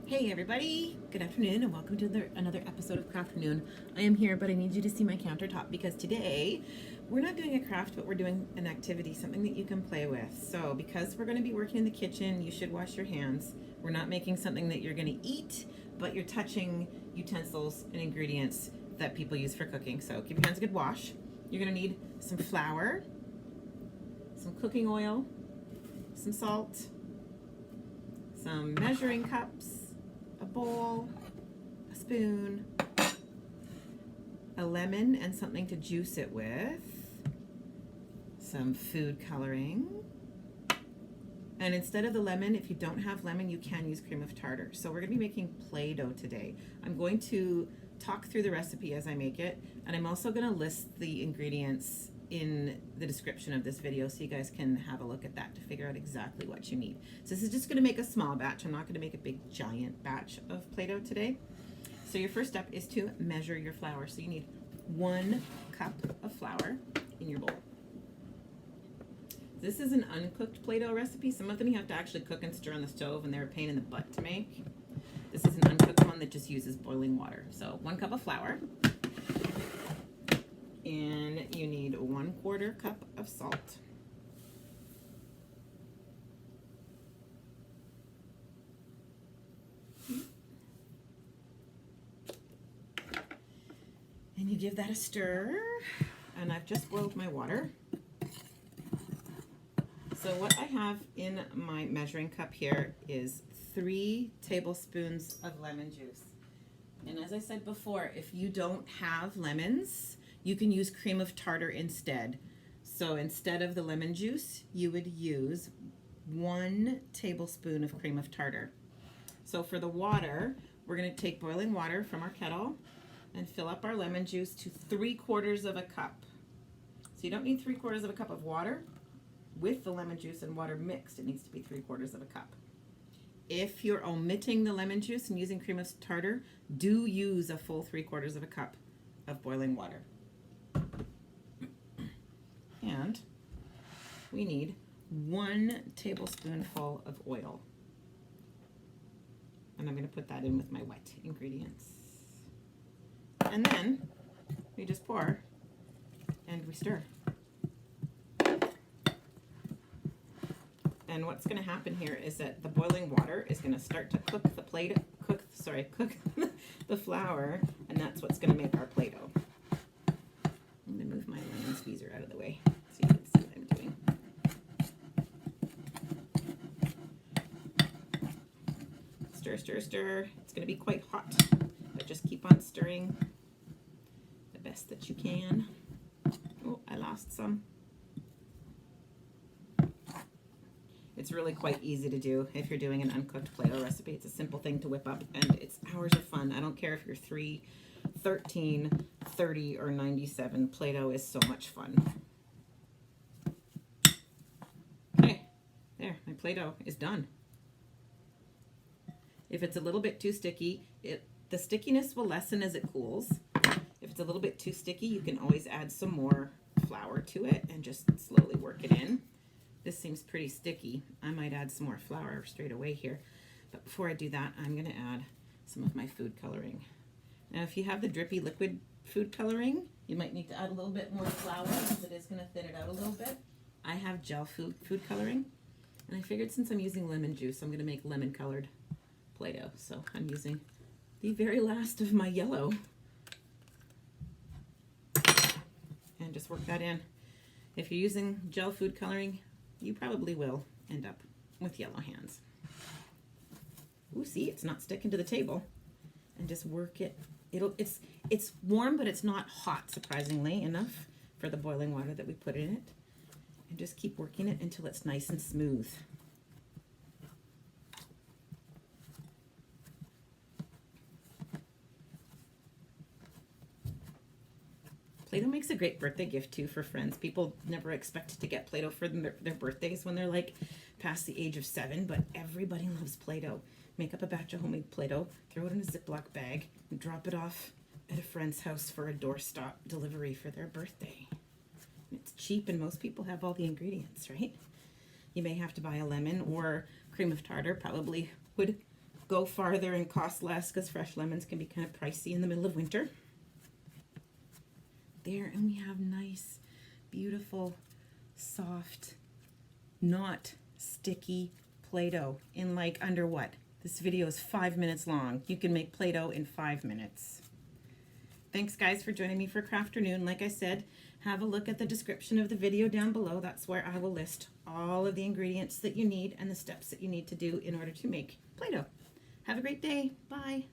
Hey everybody, good afternoon and welcome to another episode of Crafternoon. I am here, but I need you to see my countertop because today we're not doing a craft, but we're doing an activity, something that you can play with. So because we're going to be working in the kitchen, you should wash your hands. We're not making something that you're going to eat, but you're touching utensils and ingredients that people use for cooking. So give your hands a good wash. You're going to need some flour, some cooking oil, some salt, some measuring cups, a bowl, a spoon, a lemon and something to juice it with, some food coloring, and instead of the lemon, if you don't have lemon, you can use cream of tartar. So we're going to be making Play-Doh today. I'm going to talk through the recipe as I make it, and I'm also going to list the ingredients in the description of this video so you guys can have a look at that to figure out exactly what you need. So this is just going to make a small batch. I'm not going to make a big giant batch of Play-Doh today. So your first step is to measure your flour. So you need 1 cup of flour in your bowl. This is an uncooked Play-Doh recipe. Some of them you have to actually cook and stir on the stove and they're a pain in the butt to make. This is an uncooked one that just uses boiling water. So 1 cup of flour. And you need 1/4 cup of salt. And you give that a stir. And I've just boiled my water. So what I have in my measuring cup here is 3 tablespoons of lemon juice. And as I said before, if you don't have lemons, you can use cream of tartar instead. So instead of the lemon juice, you would use 1 tablespoon of cream of tartar. So for the water, we're going to take boiling water from our kettle and fill up our lemon juice to 3/4 of a cup. So you don't need 3/4 of a cup of water. With the lemon juice and water mixed, it needs to be 3/4 of a cup. If you're omitting the lemon juice and using cream of tartar, do use a full 3/4 of a cup of boiling water. And we need 1 tablespoonful of oil. And I'm going to put that in with my wet ingredients. And then we just pour and we stir. And what's going to happen here is that the boiling water is going to start to cook the flour, and that's what's going to make our Play-Doh. I'm going to move my lemon squeezer out of the way so you can see what I'm doing. Stir, stir, stir. It's going to be quite hot, but just keep on stirring the best that you can. Oh, I lost some. It's really quite easy to do if you're doing an uncooked Play-Doh recipe. It's a simple thing to whip up, and it's hours of fun. I don't care if you're 3, 13, 30, or 97. Play-Doh is so much fun. Okay, there, my Play-Doh is done. If it's a little bit too sticky, the stickiness will lessen as it cools. If it's a little bit too sticky, you can always add some more flour to it and just slowly work it in. This seems pretty sticky. I might add some more flour straight away here. But before I do that, I'm going to add some of my food coloring. Now, if you have the drippy liquid food coloring, you might need to add a little bit more flour because it is going to thin it out a little bit. I have gel food coloring. And I figured since I'm using lemon juice, I'm going to make lemon colored Play-Doh. So I'm using the very last of my yellow. And just work that in. If you're using gel food coloring, you probably will end up with yellow hands. Ooh, see, it's not sticking to the table. And just work it. It's warm, but it's not hot, surprisingly enough, for the boiling water that we put in it. And just keep working it until it's nice and smooth. Play-Doh makes a great birthday gift too for friends. People never expect to get Play-Doh for their birthdays when they're like past the age of 7, but everybody loves Play-Doh. Make up a batch of homemade Play-Doh, throw it in a Ziploc bag, and drop it off at a friend's house for a doorstop delivery for their birthday. It's cheap and most people have all the ingredients, right? You may have to buy a lemon or cream of tartar, probably would go farther and cost less because fresh lemons can be kind of pricey in the middle of winter. There, and we have nice, beautiful, soft, not sticky Play-Doh in like under what? This video is 5 minutes long. You can make Play-Doh in 5 minutes. Thanks guys for joining me for Crafternoon. Like I said, have a look at the description of the video down below. That's where I will list all of the ingredients that you need and the steps that you need to do in order to make Play-Doh. Have a great day. Bye.